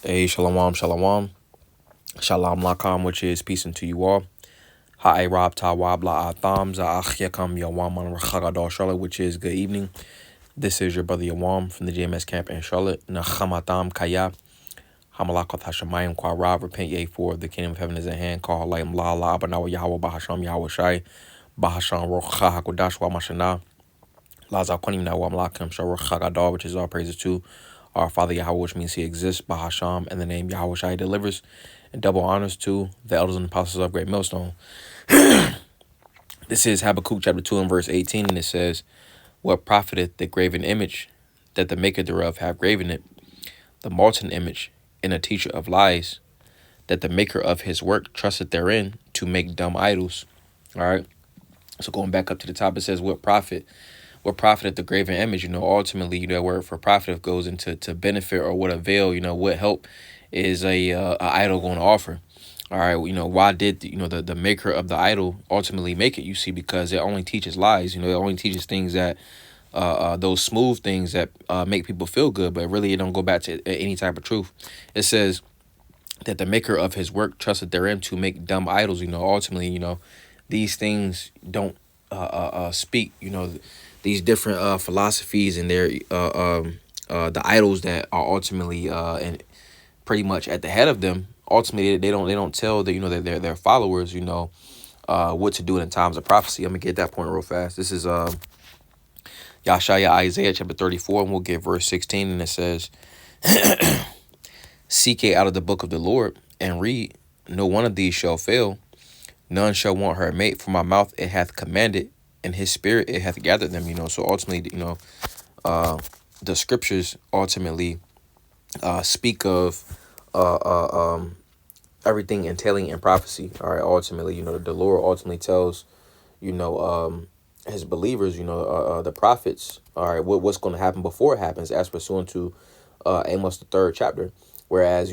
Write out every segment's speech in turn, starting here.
Hey, shalom, shalom, shalom lakam, which is peace unto you all. Ha'e rab tawab la atham za'ach yakam yawam on Chagadol Charlotte, which is good evening. This is your brother Yawam from the JMS camp in Charlotte. Nachamatam kaya hamalakot hashemayim kwa rav, repent ye, for the kingdom of heaven is at hand. Call halayim la la abanawa Yahweh bahasham Yahweh shai bahasham rocha hakodash wa mashana laza kwanim na wa malakim shar Chagadol, which is all praises to our Father Yahweh, which means He exists. Bahasham, and the name Yahweh Shai delivers. And double honors to the elders and apostles of Great Millstone. This is Habakkuk chapter 2 and verse 18, and it says, "What profiteth the graven image, that the maker thereof have graven it, the molten image, and a teacher of lies, that the maker of his work trusteth therein to make dumb idols." All right. So going back up to the top, it says, "What profiteth the graven image?" Ultimately, that word for profit goes into to benefit, or what avail. What help is a idol going to offer? All right, why did the maker of the idol ultimately make it? You see, because it only teaches lies. It only teaches things that those smooth things that make people feel good, but really it don't go back to any type of truth. It says that the maker of his work trusted therein to make dumb idols. Ultimately, these things don't speak. These different philosophies and their the idols that are ultimately and pretty much at the head of them. Ultimately, they don't tell their followers what to do in times of prophecy. I'm gonna get that point real fast. This is Yashaya Isaiah chapter 34, and we'll get verse 16, and it says, "Seek ye out of the book of the Lord and read. No one of these shall fail. None shall want her mate. For my mouth it hath commanded, and His spirit it hath gathered them." So ultimately, the scriptures ultimately speak of everything entailing in prophecy. All right, ultimately, the Lord ultimately tells, His believers, the prophets, all right, what's going to happen before it happens, as pursuant to Amos the 3rd chapter. Whereas,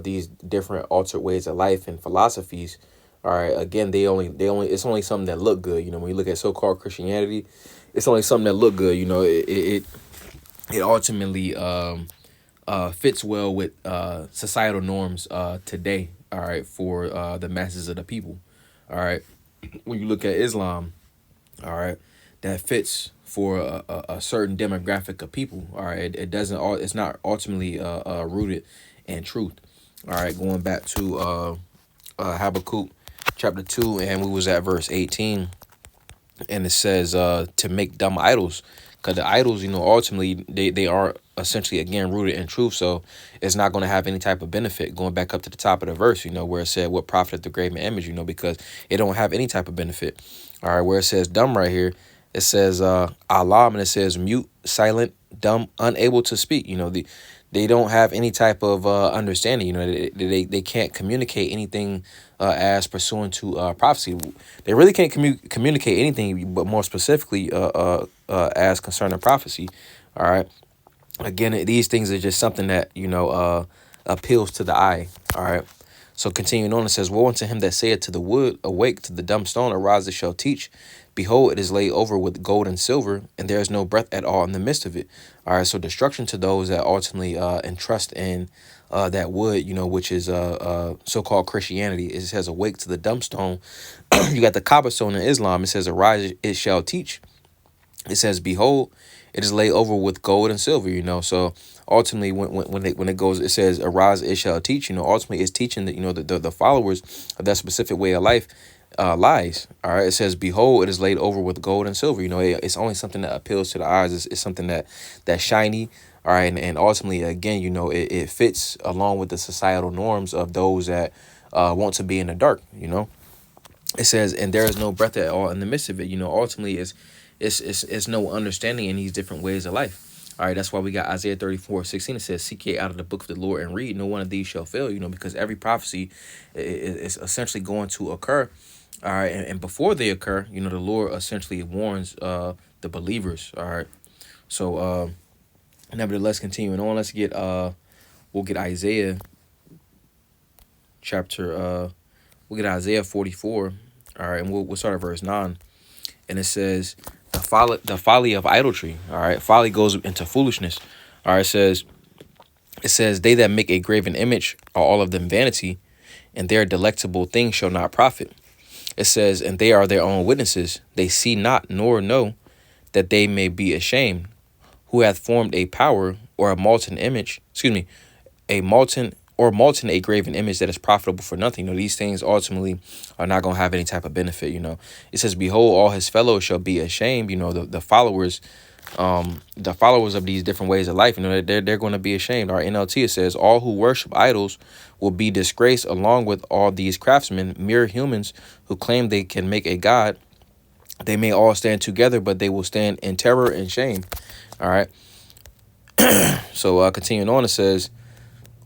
these different altered ways of life and philosophies, all right, again, it's only something that look good. When you look at so-called Christianity, it's only something that look good. It ultimately fits well with societal norms today, all right, for the masses of the people. All right, when you look at Islam, all right, that fits for a certain demographic of people. All right, it's not ultimately rooted in truth. All right, going back to Habakkuk chapter 2, and we was at verse 18, and it says to make dumb idols, because the idols, ultimately they are essentially, again, rooted in truth. So it's not going to have any type of benefit. Going back up to the top of the verse, where it said, "What profiteth the graven image?" Because it don't have any type of benefit. All right, where it says dumb right here, it says alam, and it says mute, silent, dumb, unable to speak. They don't have any type of understanding. They can't communicate anything as pursuant to prophecy. They really can't communicate anything, but more specifically as concerning prophecy. All right. Again, these things are just something that appeals to the eye. All right. So continuing on, it says, "Woe unto him that saith to the wood, awake, to the dumb stone, arise, it shall teach. Behold, it is laid over with gold and silver, and there is no breath at all in the midst of it." All right, so destruction to those that ultimately entrust in that wood, which is so-called Christianity. It says, "Awake to the dumb stone." You got the cobblestone in Islam. It says, "Arise, it shall teach." It says, "Behold, it is laid over with gold and silver." So ultimately, when it goes, it says, "Arise, it shall teach." Ultimately, it's teaching that the followers of that specific way of life lies. All right, it says, "Behold, it is laid over with gold and silver." It's only something that appeals to the eyes. It's something that's shiny. All right, and ultimately, again, it fits along with the societal norms of those that want to be in the dark. It says, "And there is no breath at all in the midst of it." Ultimately, it's no understanding in these different ways of life. All right, that's why we got Isaiah 34:16. It says, "Seek ye out of the book of the Lord and read. No one of these shall fail." Because every prophecy is essentially going to occur. All right, and before they occur, the Lord essentially warns the believers. All right, so nevertheless, continuing on, we'll get Isaiah chapter we'll get Isaiah 44. All right, and we'll start at verse 9, and it says, the folly of idolatry. All right, folly goes into foolishness. All right, it says, It says, they that make a graven image are all of them vanity, and their delectable things shall not profit. It says, and they are their own witnesses. They see not nor know, that they may be ashamed. Who hath formed a power or a molten image, a molten a graven image that is profitable for nothing. These things ultimately are not going to have any type of benefit. It says, behold, all his fellows shall be ashamed. The followers of these different ways of life, they're going to be ashamed. Our NLT, it says, all who worship idols will be disgraced along with all these craftsmen, mere humans who claim they can make a god. They may all stand together, but they will stand in terror and shame. All right. So continuing on, it says,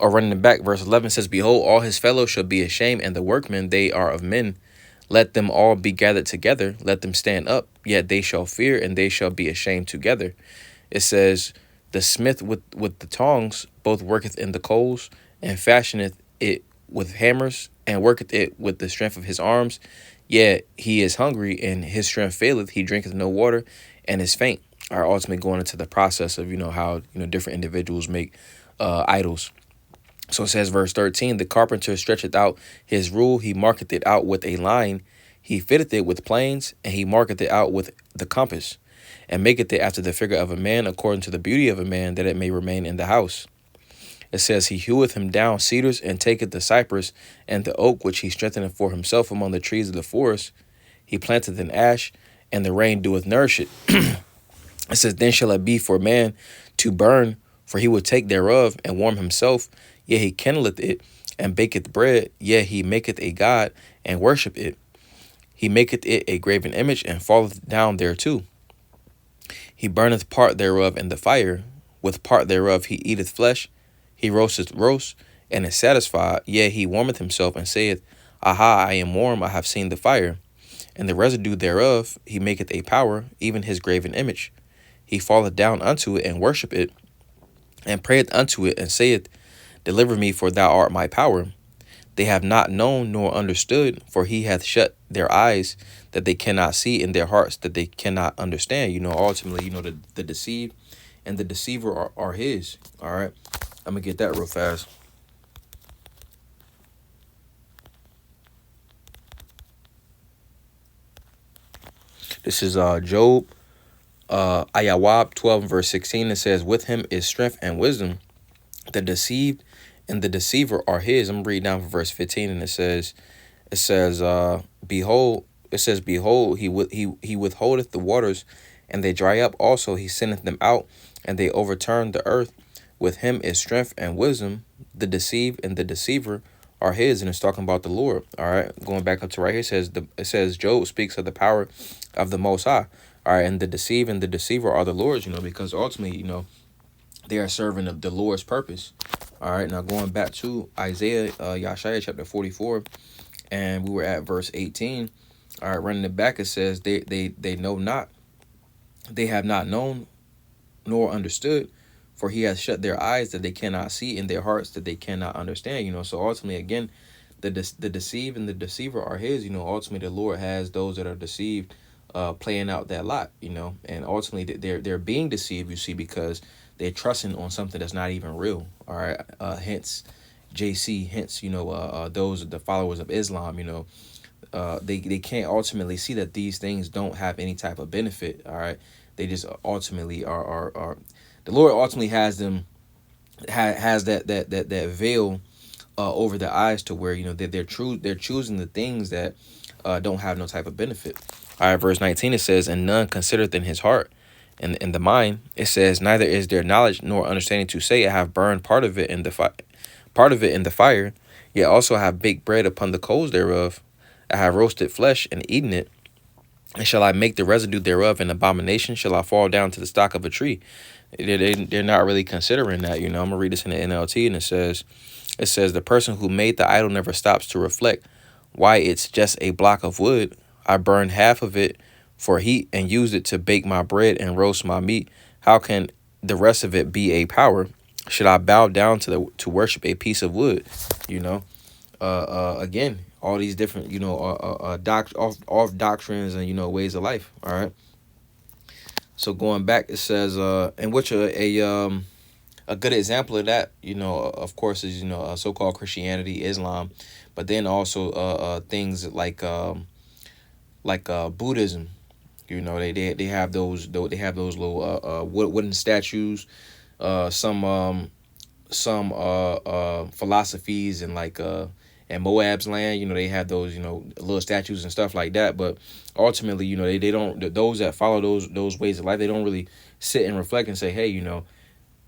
or running it back, verse 11 says, behold, all his fellows shall be ashamed, and the workmen, they are of men. Let them all be gathered together. Let them stand up. Yet they shall fear, and they shall be ashamed together. It says, the smith with the tongs both worketh in the coals, and fashioneth it with hammers, and worketh it with the strength of his arms. Yet he is hungry, and his strength faileth. He drinketh no water, and is faint. Are ultimately going into the process of how different individuals make idols. So it says, verse 13, the carpenter stretcheth out his rule, he marketh it out with a line, he fitteth it with planes, and he marketh it out with the compass, and maketh it after the figure of a man, according to the beauty of a man, that it may remain in the house. It says, he heweth him down cedars, and taketh the cypress and the oak, which he strengtheneth for himself among the trees of the forest. He planteth an ash, and the rain doeth nourish it. It says, then shall it be for man to burn, for he will take thereof, and warm himself. Yea, he kindleth it, and baketh bread. Yea, he maketh a god, and worship it. He maketh it a graven image, and falleth down thereto. He burneth part thereof in the fire. With part thereof he eateth flesh. He roasteth roast, and is satisfied. Yea, he warmeth himself, and saith, aha, I am warm, I have seen the fire. And the residue thereof he maketh a power, even his graven image. He falleth down unto it, and worship it, and prayeth unto it, and saith, deliver me, for thou art my power. They have not known nor understood, for he hath shut their eyes, that they cannot see, in their hearts, that they cannot understand. Ultimately, the deceived and the deceiver are his. All right. I'm going to get that real fast. This is Job, Ayawab 12, verse 16. It says, with him is strength and wisdom. The deceived and the deceiver are his. I'm reading down from verse 15, and it says, behold, he withholdeth the waters, and they dry up. Also, he sendeth them out, and they overturn the earth. With him is strength and wisdom. The deceived and the deceiver are his, and it's talking about the Lord. All right, going back up to right here, it says Job speaks of the power of the Most High. All right, and the deceived and the deceiver are the Lord's. Because ultimately, they are serving the Lord's purpose. All right, now going back to Isaiah, Yeshaya chapter 44, and we were at verse 18. All right, running it back, it says, they know not, they have not known nor understood, for he has shut their eyes that they cannot see, in their hearts that they cannot understand. So ultimately, again, the deceived and the deceiver are his. Ultimately, the Lord has those that are deceived playing out that lot, and ultimately they're being deceived, you see, because they're trusting on something that's not even real. All right. Hence JC, hence, those are the followers of Islam, they can't ultimately see that these things don't have any type of benefit. All right. They just ultimately are the Lord ultimately has them, has that veil over their eyes, to where, they're choosing the things that don't have no type of benefit. All right, verse 19, it says, and none considereth in his heart, and in the mind, it says, neither is there knowledge nor understanding to say, I have burned part of it in the fire, yet also I have baked bread upon the coals thereof. I have roasted flesh and eaten it. And shall I make the residue thereof an abomination? Shall I fall down to the stock of a tree? They're not really considering that. I'm gonna read this in the NLT, and it says the person who made the idol never stops to reflect why it's just a block of wood. I burned half of it for heat and used it to bake my bread and roast my meat. How can the rest of it be a power? Should I bow down to worship a piece of wood? Again, all these different off doctrines and ways of life. All right. So going back, it says in which a A good example of that, of course, is so-called Christianity, Islam, but then also things like Buddhism. They have they have those little wooden statues, some philosophies and in Moab's land, they have those little statues and stuff like that. But ultimately, they don't, those that follow those ways of life, they don't really sit and reflect and say, hey,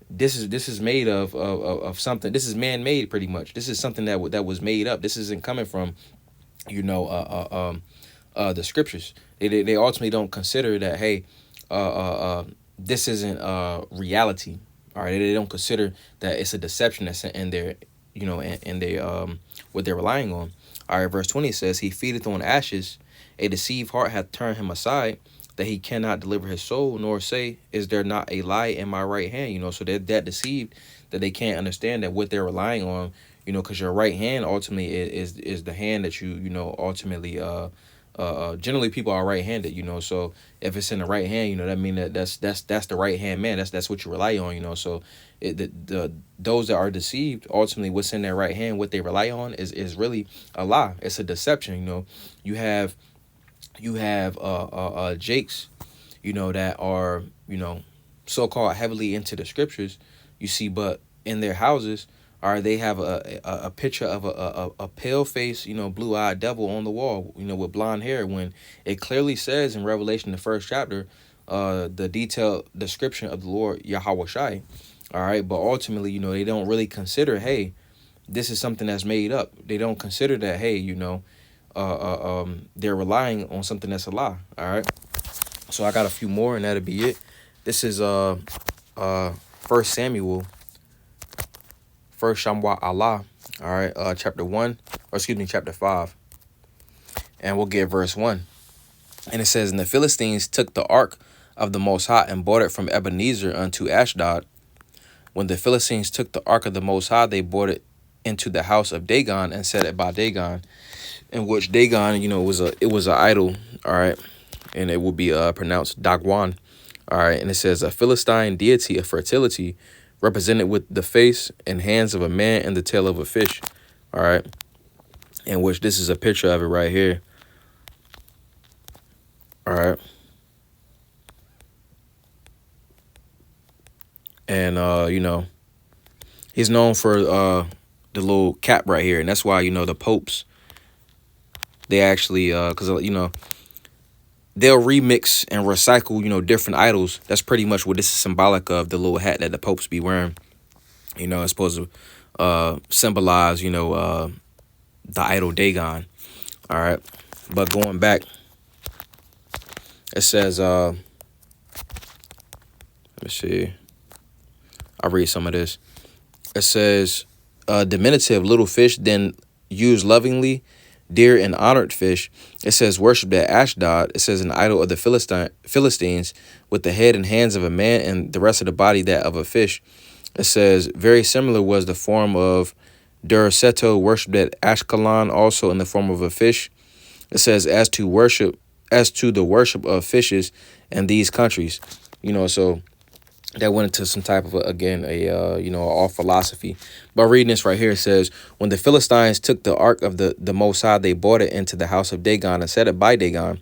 this is made of something. This is man made, pretty much. This is something that was made up. This isn't coming from you know the scriptures. They ultimately don't consider that, hey, this isn't reality. All right, they don't consider that it's a deception that's in their, in their what they're relying on. All right, verse 20 says, "He feedeth on ashes; a deceived heart hath turned him aside, that he cannot deliver his soul, nor say, Is there not a lie in my right hand?" So they're that deceived that they can't understand that what they're relying on, because your right hand ultimately is the hand that ultimately generally people are right-handed. So if it's in the right hand, that mean that's the right hand man. That's what you rely on. So the those that are deceived, ultimately what's in their right hand, what they rely on is really a lie. It's a deception. You have jakes, that are so-called heavily into the scriptures, you see, but in their houses, or they have a picture of a pale face, blue-eyed devil on the wall, with blonde hair, when it clearly says in Revelation, the first chapter, the detailed description of the Lord Yahweh Shai. All right, but ultimately, they don't really consider, hey, this is something that's made up. They don't consider that, hey, they're relying on something that's a lie. All right, so I got a few more, and that'll be it. This is First Samuel, First Shamwa Allah. All right, chapter 1, or excuse me, chapter 5, and we'll get verse 1. And it says, "And the Philistines took the ark of the Most High and brought it from Ebenezer unto Ashdod. When the Philistines took the ark of the Most High, they brought it into the house of Dagon and set it by Dagon," in which Dagon, it was an idol. All right, and it will be pronounced Dagwan. All right, and it says, "A Philistine deity of fertility, represented with the face and hands of a man and the tail of a fish." All right, in which this is a picture of it right here. All right, and he's known for the little cap right here, and that's why the popes, they actually because they'll remix and recycle different idols. That's pretty much what this is symbolic of, the little hat that the popes be wearing. It's supposed to symbolize the idol Dagon. All right, but going back, it says let me see, I'll read some of this. It says, diminutive, little fish, then used lovingly, dear and honored fish. It says, worshipped at Ashdod. It says, an idol of the Philistines, with the head and hands of a man and the rest of the body that of a fish. It says, very similar was the form of Durseto, worshipped at Ashkelon, also in the form of a fish. It says, as to the worship of fishes in these countries. So that went into some type of all philosophy. But reading this right here, it says, when the Philistines took the ark of the Most High, they brought it into the house of Dagon and set it by Dagon.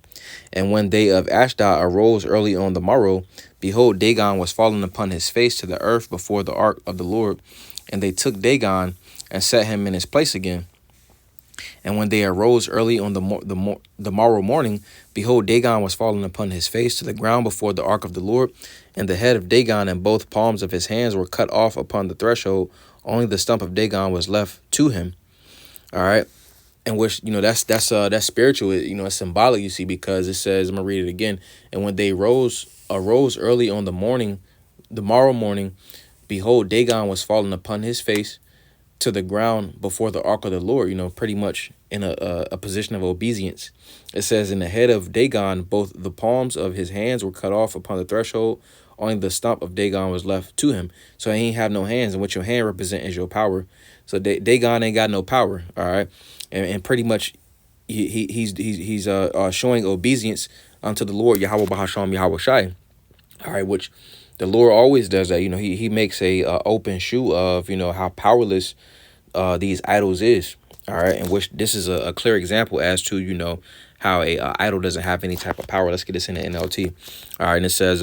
And when they of Ashdod arose early on the morrow, behold, Dagon was fallen upon his face to the earth before the ark of the Lord. And they took Dagon and set him in his place again. And when they arose early on the morrow morning, behold, Dagon was fallen upon his face to the ground before the ark of the Lord. And the head of Dagon and both palms of his hands were cut off upon the threshold. Only the stump of Dagon was left to him. All right. And which, that's spiritual. It's symbolic, you see, because it says, I'm going to read it again. And when they arose early on the morrow morning, behold, Dagon was fallen upon his face to the ground before the ark of the Lord, pretty much in a position of obedience. It says, in the head of Dagon, both the palms of his hands were cut off upon the threshold. Only the stump of Dagon was left to him. So he ain't have no hands, and what your hand represent is your power. So Dagon ain't got no power, all right? And pretty much he's showing obedience unto the Lord, Yahweh Bahasham, Yahweh Shai. All right, which The Lord always does that. He makes a open shoe of, how powerless these idols is. All right. And which this is a clear example as to, how a idol doesn't have any type of power. Let's get this in the NLT. All right. And it says,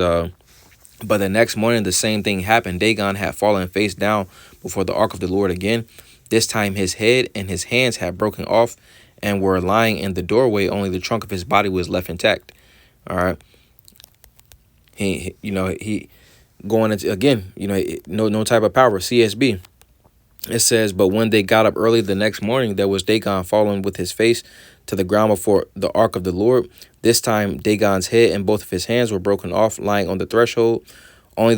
but the next morning, the same thing happened. Dagon had fallen face down before the ark of the Lord again. This time his head and his hands had broken off and were lying in the doorway. Only the trunk of his body was left intact. All right. He going into, again, no type of power. CSB. It says, but when they got up early the next morning, there was Dagon fallen with his face to the ground before the ark of the Lord. This time, Dagon's head and both of his hands were broken off, lying on the threshold. Only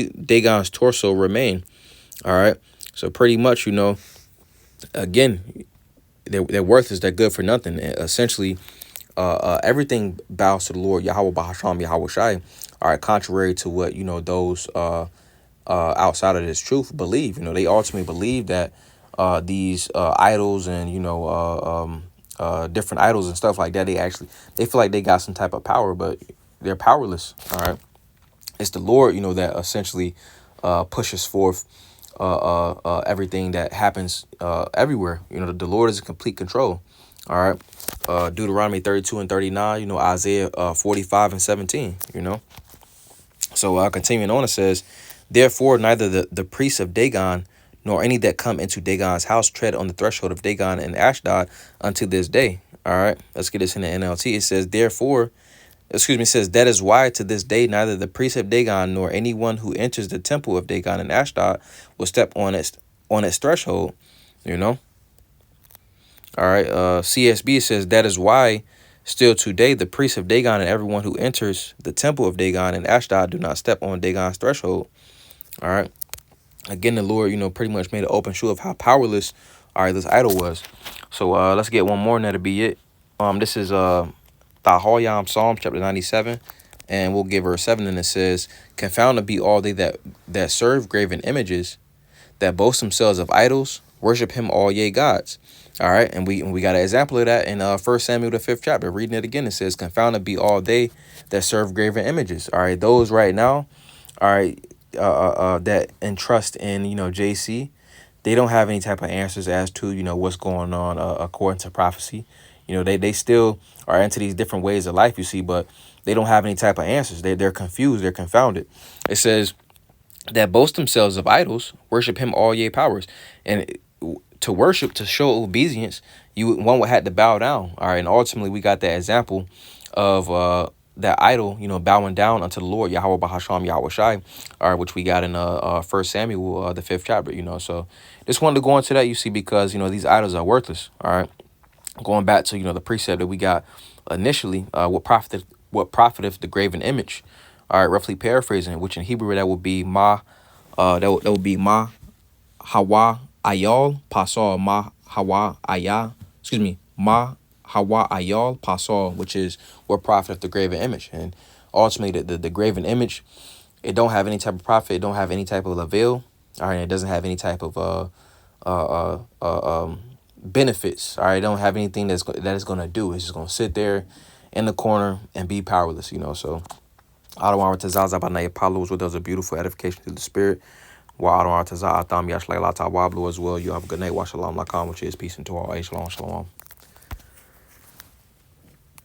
Dagon's torso remained. All right. So pretty much, again, they're worthless. They're good for nothing. And essentially, everything bows to the Lord, Yahweh Bahasham, Yahweh Shai. All right. Contrary to what, those outside of this truth believe. They ultimately believe that these idols and different idols and stuff like that, they feel like they got some type of power, but they're powerless. All right. It's the Lord, that essentially pushes forth everything that happens everywhere. The Lord is in complete control. All right. Deuteronomy 32 and 39, Isaiah 45 and 17, So continuing on, it says, therefore, neither the priests of Dagon nor any that come into Dagon's house tread on the threshold of Dagon and Ashdod unto this day. All right, let's get this in the NLT. It says, it says, that is why to this day neither the priests of Dagon nor anyone who enters the temple of Dagon and Ashdod will step on its threshold. All right, CSB says, that is why still today the priests of Dagon and everyone who enters the temple of Dagon and Ashdod do not step on Dagon's threshold. All right. Again, the Lord, pretty much made an open show of how powerless, this idol was. So let's get one more and that'll be it. This is Tahoyam Psalm chapter 97, and we'll give verse 7, and it says, confounded be all they that serve graven images, that boast themselves of idols, worship him all ye gods. All right, and we got an example of that in 1 Samuel the 5th chapter. Reading it again, it says, confounded be all they that serve graven images. All right, those right now, all right, that entrust in JC, they don't have any type of answers as to what's going on according to prophecy. They still are into these different ways of life, you see, but they don't have any type of answers. They're confused, they're confounded. It says that boast themselves of idols, worship him all ye powers. And to worship, to show obedience, one would have to bow down. All right, and ultimately we got that example of that idol, bowing down unto the Lord, Yahweh Bahasham, Yahweh Shai, all right, which we got in 1 Samuel, the 5th chapter, So just wanted to go into that, you see, because, these idols are worthless, all right. Going back to, the precept that we got initially, what profiteth the graven image, all right, roughly paraphrasing, which in Hebrew that would be that would be ma hawa ayal pasal ma hawa ayah, ma hawa ayal pasal, which is what profiteth the graven image. And ultimately the graven image, it don't have any type of profit, it don't have any type of avail, all right, it doesn't have any type of benefits, all right, it don't have anything that it's gonna do. It's just gonna sit there in the corner and be powerless, So Adonai Tazaza Banaya Palos, with us a beautiful edification to the spirit. Wa Adonai Tazaza Atam Yash Lailata Wablu as well. You have a good night. Wa Shalom Lakam, which is peace into all. Shalom, shalom.